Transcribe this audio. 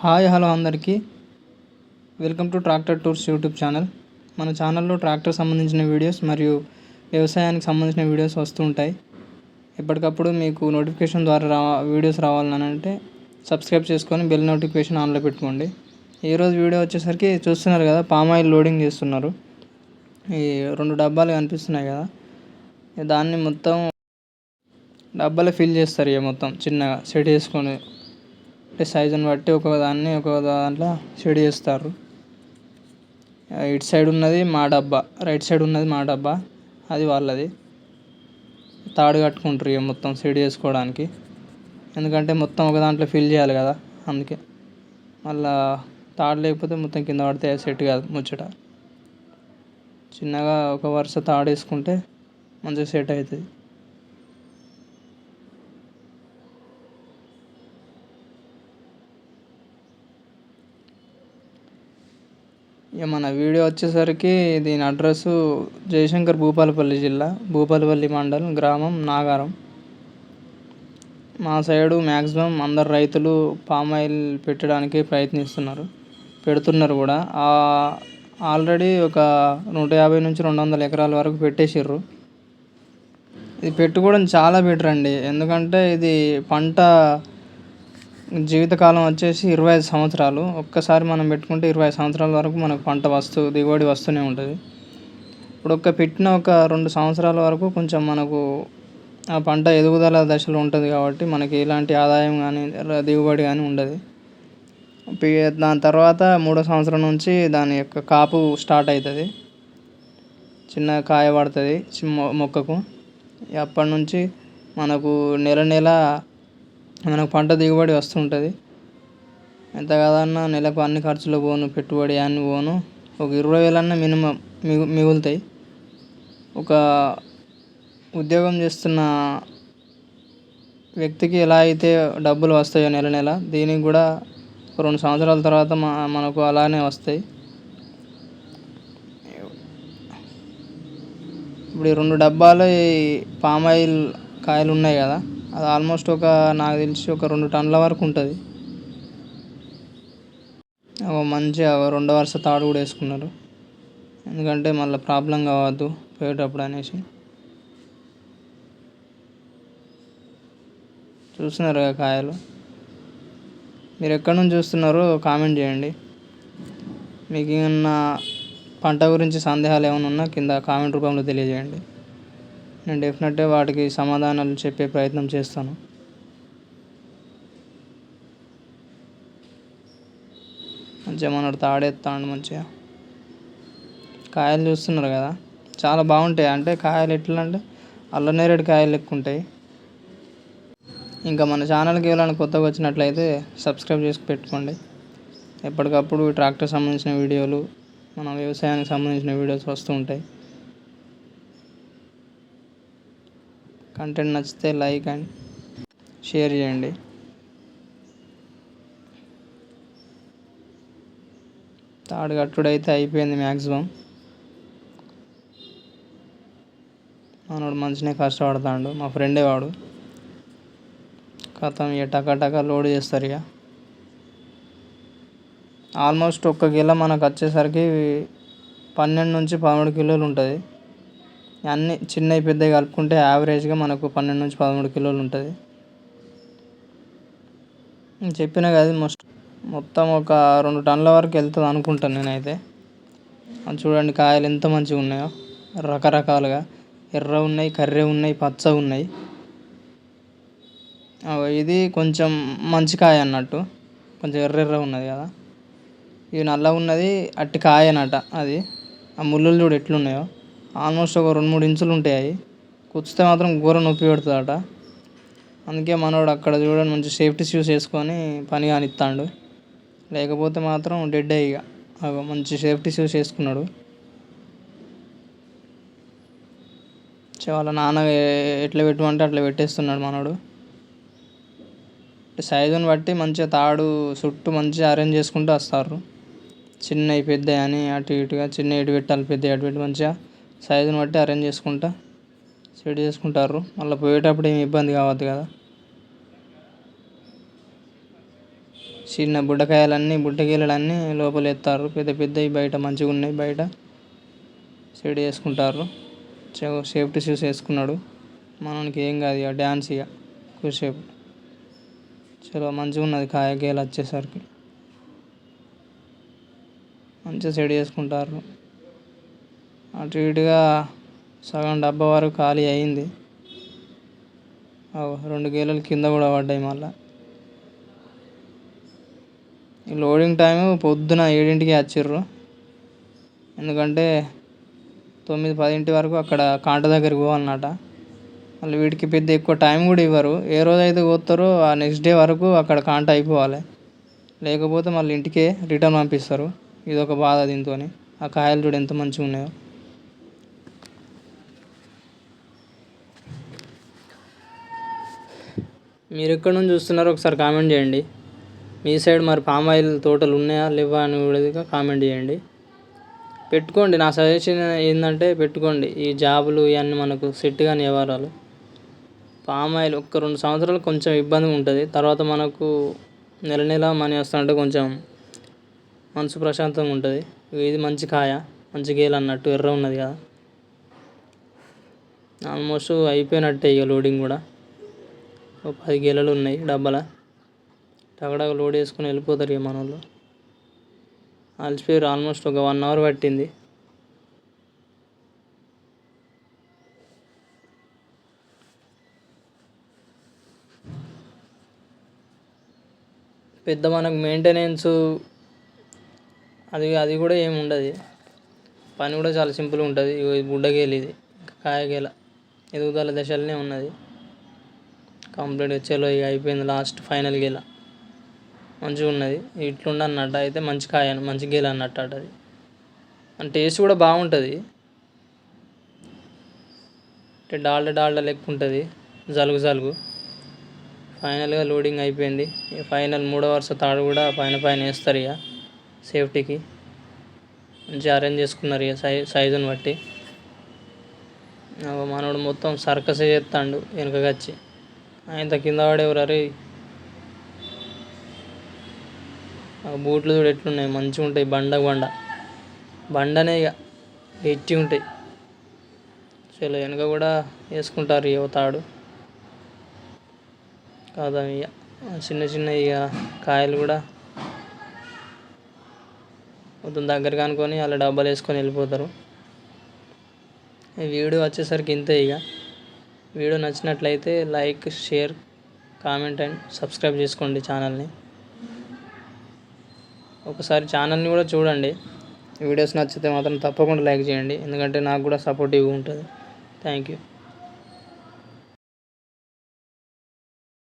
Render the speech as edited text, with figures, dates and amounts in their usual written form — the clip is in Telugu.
హాయ్ హలో అందరికీ welcome to tractor tours YouTube channel. మన ఛానల్లో ట్రాక్టర్ సంబంధించిన వీడియోస్ మరియు వ్యవసాయానికి సంబంధించిన వీడియోస్ వస్తూ ఉంటాయి. ఎప్పటికప్పుడు మీకు నోటిఫికేషన్ ద్వారా వీడియోస్ రావాలని అంటే సబ్స్క్రైబ్ చేసుకొని బెల్ నోటిఫికేషన్ ఆన్లో పెట్టుకోండి. ఈరోజు వీడియో వచ్చేసరికి చూస్తున్నారు కదా, పామ్ ఆయిల్ లోడింగ్ చేస్తున్నారు. ఈ 2 డబ్బాలు కనిపిస్తున్నాయి కదా, దాన్ని మొత్తం డబ్బాలో ఫిల్ చేస్తారు. ఇక మొత్తం చిన్నగా సెట్ చేసుకొని అంటే సైజుని బట్టి ఒక దాంట్లో షెడ్ చేస్తారు. ఇటు సైడ్ ఉన్నది మా డబ్బా, రైట్ సైడ్ ఉన్నది మా డబ్బా, అది వాళ్ళది. తాడు కట్టుకుంటారు ఇక మొత్తం సెట్ చేసుకోవడానికి, ఎందుకంటే మొత్తం ఒక దాంట్లో ఫిల్ చేయాలి కదా, అందుకే. మళ్ళా తాడు లేకపోతే మొత్తం కింద పడితే సెట్ కాదు ముచ్చట. చిన్నగా ఒక వరుస తాడు వేసుకుంటే మంచిగా సెట్ అవుతుంది. ఇక మన వీడియో వచ్చేసరికి దీని అడ్రస్సు జయశంకర్, భూపాలపల్లి జిల్లా, భూపాలపల్లి మండలం, గ్రామం నాగారం. మా సైడు మ్యాక్సిమం అందరు రైతులు పామ్ ఆయిల్ పెట్టడానికి పెడుతున్నారు కూడా. ఆల్రెడీ ఒక 150 నుంచి 200 ఎకరాల వరకు పెట్టేసిర్రు. ఇది పెట్టుకోవడం చాలా బెటర్ అండి, ఎందుకంటే ఇది పంట జీవితకాలం వచ్చేసి 25 సంవత్సరాలు. ఒక్కసారి మనం పెట్టుకుంటే 25 సంవత్సరాల వరకు మనకు పంట దిగుబడి వస్తూనే ఉంటుంది. ఇప్పుడు పెట్టిన 2 సంవత్సరాల వరకు కొంచెం మనకు ఆ పంట ఎదుగుదల దశలో ఉంటుంది కాబట్టి మనకి ఎలాంటి ఆదాయం కానీ దిగుబడి కానీ ఉండదు. దాని తర్వాత 3వ సంవత్సరం నుంచి దాని యొక్క కాపు స్టార్ట్ అవుతుంది, చిన్న కాయ పడుతుంది మొక్కకు. అప్పటి నుంచి మనకు నెల నెల మనకు పంట దిగుబడి వస్తుంటుంది. ఎంత కాదన్నా నెలకు అన్ని ఖర్చులు పోను, పెట్టుబడి అన్నీ పోను, ఒక 20,000 అన్న మినిమం మిగులుతాయి. ఒక ఉద్యోగం చేస్తున్న వ్యక్తికి ఎలా అయితే డబ్బులు వస్తాయో నెల నెల, దీనికి కూడా 2 సంవత్సరాల తర్వాత మనకు అలానే వస్తాయి. ఇప్పుడు ఈ 2 డబ్బాలు పామ్ ఆయిల్ కాయలు ఉన్నాయి కదా, అది ఆల్మోస్ట్ నాకు తెలిసి 2 టన్నుల వరకు ఉంటుంది. మంచిగా 2వ వరుస తాడు కూడా వేసుకున్నారు, ఎందుకంటే మళ్ళీ ప్రాబ్లం కావద్దు పోయేటప్పుడు అనేసి. చూస్తున్నారు కదా కాయలు. మీరు ఎక్కడి నుంచి చూస్తున్నారో కామెంట్ చేయండి. మీకు ఏమన్నా పంట గురించి సందేహాలు ఏమైనా ఉన్నా కింద కామెంట్ రూపంలో తెలియజేయండి. నేను డెఫినెట్గా వాటికి సమాధానాలు చెప్పే ప్రయత్నం చేస్తాను. మంచిగా మనోడు తాడేస్తాడు. మంచిగా కాయలు చూస్తున్నారు కదా, చాలా బాగుంటాయి. అంటే కాయలు ఎట్లా అంటే అల్లనేరేడు కాయలు లెక్క ఉంటాయి. ఇంకా మన ఛానల్కి ఎవరైనా కొత్తగా వచ్చినట్లయితే సబ్స్క్రైబ్ చేసి పెట్టుకోండి. ఎప్పటికప్పుడు ట్రాక్టర్ సంబంధించిన వీడియోలు, మన వ్యవసాయానికి సంబంధించిన వీడియోస్ వస్తూ ఉంటాయి. కంటెంట్ నచ్చితే లైక్ అండ్ షేర్ చేయండి. తాడు కట్టుడైతే అయిపోయింది మ్యాక్సిమం. మనోడు మంచిగా కష్టపడతాడు, మా ఫ్రెండే వాడు. కథం ఇక టకా లోడ్ చేస్తారు. ఇక ఆల్మోస్ట్ 1 కిలో మనకు వచ్చేసరికి 12 నుంచి 13 కిలోలు ఉంటుంది. అన్నీ చిన్నవి పెద్దవి కలుపుకుంటే యావరేజ్గా మనకు 12 నుంచి 13 కిలోలు ఉంటుంది. చెప్పినా కదా, మొత్తం 2 టన్నుల వరకు వెళ్తుంది అనుకుంటాను నేనైతే. అది చూడండి కాయలు ఎంత మంచిగా ఉన్నాయో, రకరకాలుగా ఎర్ర ఉన్నాయి, కర్రె ఉన్నాయి, పచ్చ ఉన్నాయి. ఇది కొంచెం మంచి కాయ అన్నట్టు, కొంచెం ఎర్ర ఉన్నది కదా. ఇది నల్ల ఉన్నది అట్టి కాయ అన్నట. అది ఆ ముళ్ళులు చూడు ఎట్లున్నాయో, ఆల్మోస్ట్ 2-3 ఇంచులు ఉంటాయి. అవి కుచ్చితే మాత్రం ఘోర నొప్పి పెడుతుందట. అందుకే మనోడు అక్కడ చూడండి మంచి సేఫ్టీ షూస్ వేసుకొని పని కానిస్తాడు, లేకపోతే మాత్రం డెడ్. ఇక మంచి సేఫ్టీ షూస్ వేసుకున్నాడు. వాళ్ళ నాన్న ఎట్లా పెట్టమంటే అట్లా పెట్టేస్తున్నాడు మనోడు. సైజుని బట్టి మంచిగా తాడు చుట్టూ మంచిగా అరేంజ్ చేసుకుంటూ వస్తారు. చిన్నవి పెద్దవి అని అటు ఇటుగా, చిన్న ఎటు పెట్టాలి, పెద్ద ఎటు పెట్టి మంచిగా సైజుని బట్టి అరేంజ్ చేసుకుంటా సెట్ చేసుకుంటారు. మళ్ళీ పోయేటప్పుడు ఏమి ఇబ్బంది కావద్దు కదా. చిన్న బుడ్డకాయలన్నీ లోపల ఎత్తారు. పెద్ద పెద్దవి బయట మంచిగా ఉన్నాయి. బయట సెట్ చేసుకుంటారు. సేఫ్టీ షూస్ వేసుకున్నాడు. మనకి ఏం కాదు ఇక డ్యాన్స్ ఇక కొద్దిసేపు. చలో మంచిగా ఉన్నది కాయ గేల వచ్చేసరికి. మంచిగా సెట్ చేసుకుంటారు. అటు ఇటుగా సగం డబ్బా వరకు ఖాళీ అయింది. 2 గేలలు కింద కూడా పడ్డాయి. మళ్ళీ ఈ లోడింగ్ టైము పొద్దున 7ంటికి వచ్చిర్రు. ఎందుకంటే 9-10 వరకు అక్కడ కాంట దగ్గరికి పోవాలన్నమాట. మళ్ళీ వీటికి పెద్ద ఎక్కువ టైం కూడా ఇవ్వరు. ఏ రోజైతే కోస్తారో ఆ నెక్స్ట్ డే వరకు అక్కడ కాంట అయిపోవాలి. లేకపోతే మళ్ళీ ఇంటికే రిటర్న్ పంపిస్తారు. ఇదొక బాధ దీంతో. ఆ కాయలు చూడు ఎంత మంచిగా ఉన్నాయో. మీరు ఎక్కడి నుంచి చూస్తున్నారో ఒకసారి కామెంట్ చేయండి. మీ సైడ్ మరి పామ్ ఆయిల్ తోటలు ఉన్నాయా లేవా అని కూడా కామెంట్ చేయండి. పెట్టుకోండి. నా సజెషన్ ఏంటంటే పెట్టుకోండి. ఈ జాబులు ఇవన్నీ మనకు సెట్ కాని వ్యవహారాలు. పామ్ ఆయిల్ 1-2 సంవత్సరాలు కొంచెం ఇబ్బందిగా ఉంటుంది. తర్వాత మనకు నెల మనీ వస్తుంటే కొంచెం మనసు ప్రశాంతంగా ఉంటుంది. ఇది మంచి కాయ, మంచి గేలు అన్నట్టు ఎర్ర ఉన్నది కదా. ఆల్మోస్ట్ అయిపోయినట్టే ఇక లోడింగ్ కూడా. 10 గేలలు ఉన్నాయి డబ్బాల. టగడగ లోడ్ వేసుకొని వెళ్ళిపోతారు ఇక మన వాళ్ళు. అలసిపోయారు. ఆల్మోస్ట్ ఒక 1 అవర్ పట్టింది. పెద్ద మనకు మెయింటెనెన్స్ అది కూడా ఏమి ఉండదు. పని కూడా చాలా సింపుల్గా ఉంటుంది. బుడ్డగేలు ఇది కాయగేల ఎదుగుదల దశలనే ఉన్నది. కంప్లీట్గా చలో ఇక అయిపోయింది. లాస్ట్ ఫైనల్ గేల మంచిగా ఉన్నది. ఇట్లుండ అన్నట్టు అయితే మంచి కాయ మంచి గేల అన్నట్టు అది. అండ్ టేస్ట్ కూడా బాగుంటుంది. అంటే డాల్డా లెక్క ఉంటుంది. జలుగు ఫైనల్గా లోడింగ్ అయిపోయింది. ఇక ఫైనల్ 3వ వరుస తాడు కూడా పైన వేస్తారు ఇక సేఫ్టీకి. మంచిగా అరేంజ్ చేసుకున్నారు ఇక సైజుని బట్టి. మనోడు మొత్తం సర్కసే చేస్తాడు వెనకకొచ్చి. ఆయన కింద పడేవారు. అరే బూట్లు చూడు ఎట్లున్నాయి, మంచిగా ఉంటాయి. బండనే ఇక ఎట్టి ఉంటాయి. చలో వెనక కూడా వేసుకుంటారు ఇక తాడు కాదా. ఇక చిన్న ఇక కాయలు కూడా మొత్తం దగ్గర అనుకొని అలా డబ్బాలు వేసుకొని వెళ్ళిపోతారు. ఈ వీడియో వచ్చేసరికి ఇంతే ఇక. వీడియో నచ్చినట్లయితే like, share, comment and subscribe చేసుకోండి ఛానల్ని. ఒకసారి ఛానల్ని కూడా చూడండి. వీడియోస్ నచ్చితే మాత్రం తప్పకుండా లైక్ చేయండి. ఎందుకంటే నాకు కూడా సపోర్టివ్గా ఉంటుంది. Thank you.